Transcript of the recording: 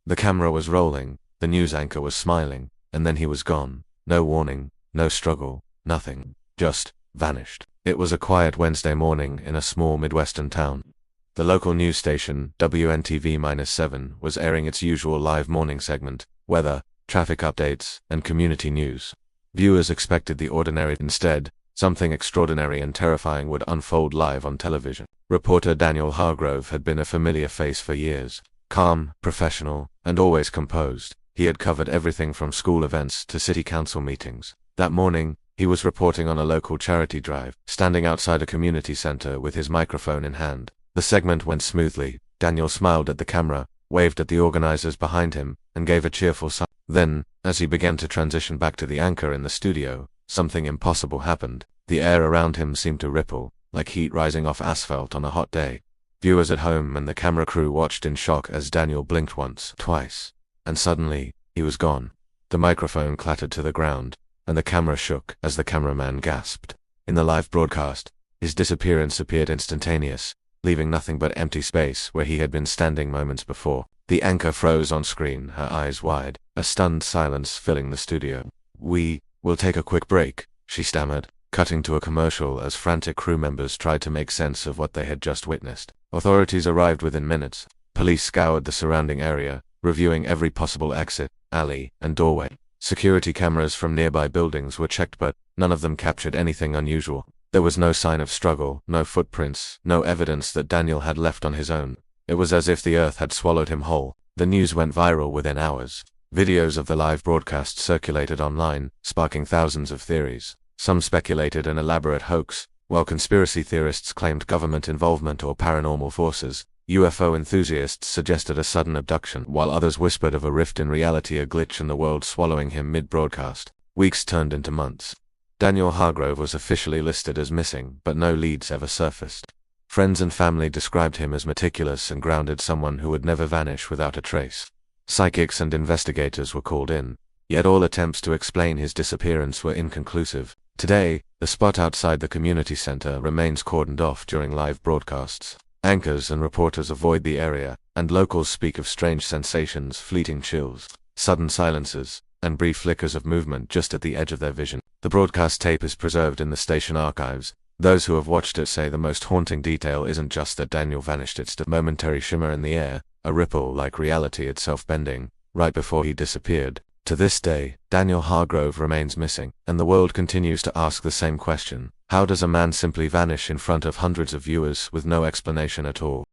The camera was rolling, the news anchor was smiling, and then he was gone. No warning, no struggle, nothing. Just vanished. It was a quiet Wednesday morning in a small Midwestern town. The local news station, WNTV-7, was airing its usual live morning segment, weather, traffic updates, and community news. Viewers expected the ordinary. Instead, something extraordinary and terrifying would unfold live on television. Reporter Daniel Hargrove had been a familiar face for years. Calm, professional, and always composed, he had covered everything from school events to city council meetings. That morning, he was reporting on a local charity drive, standing outside a community center with his microphone in hand. The segment went smoothly. Daniel smiled at the camera, waved at the organizers behind him, and gave a cheerful sigh. Then, as he began to transition back to the anchor in the studio, something impossible happened. The air around him seemed to ripple, like heat rising off asphalt on a hot day. Viewers at home and the camera crew watched in shock as Daniel blinked once, twice, and suddenly, he was gone. The microphone clattered to the ground, and the camera shook as the cameraman gasped. In the live broadcast, his disappearance appeared instantaneous, leaving nothing but empty space where he had been standing moments before. The anchor froze on screen, her eyes wide, a stunned silence filling the studio. "We'll take a quick break," she stammered, cutting to a commercial as frantic crew members tried to make sense of what they had just witnessed. Authorities arrived within minutes. Police scoured the surrounding area, reviewing every possible exit, alley, and doorway. Security cameras from nearby buildings were checked, but none of them captured anything unusual. There was no sign of struggle, no footprints, no evidence that Daniel had left on his own. It was as if the earth had swallowed him whole. The news went viral within hours. Videos of the live broadcast circulated online, sparking thousands of theories. Some speculated an elaborate hoax, while conspiracy theorists claimed government involvement or paranormal forces. UFO enthusiasts suggested a sudden abduction, while others whispered of a rift in reality, a glitch in the world swallowing him mid-broadcast. Weeks turned into months. Daniel Hargrove was officially listed as missing, but no leads ever surfaced. Friends and family described him as meticulous and grounded, someone who would never vanish without a trace. Psychics and investigators were called in, yet all attempts to explain his disappearance were inconclusive. Today, the spot outside the community center remains cordoned off during live broadcasts. Anchors and reporters avoid the area, and locals speak of strange sensations, fleeting chills, sudden silences, and brief flickers of movement just at the edge of their vision. The broadcast tape is preserved in the station archives. Those who have watched it say the most haunting detail isn't just that Daniel vanished, it's the momentary shimmer in the air, a ripple like reality itself bending, right before he disappeared. To this day, Daniel Hargrove remains missing, and the world continues to ask the same question. How does a man simply vanish in front of hundreds of viewers with no explanation at all?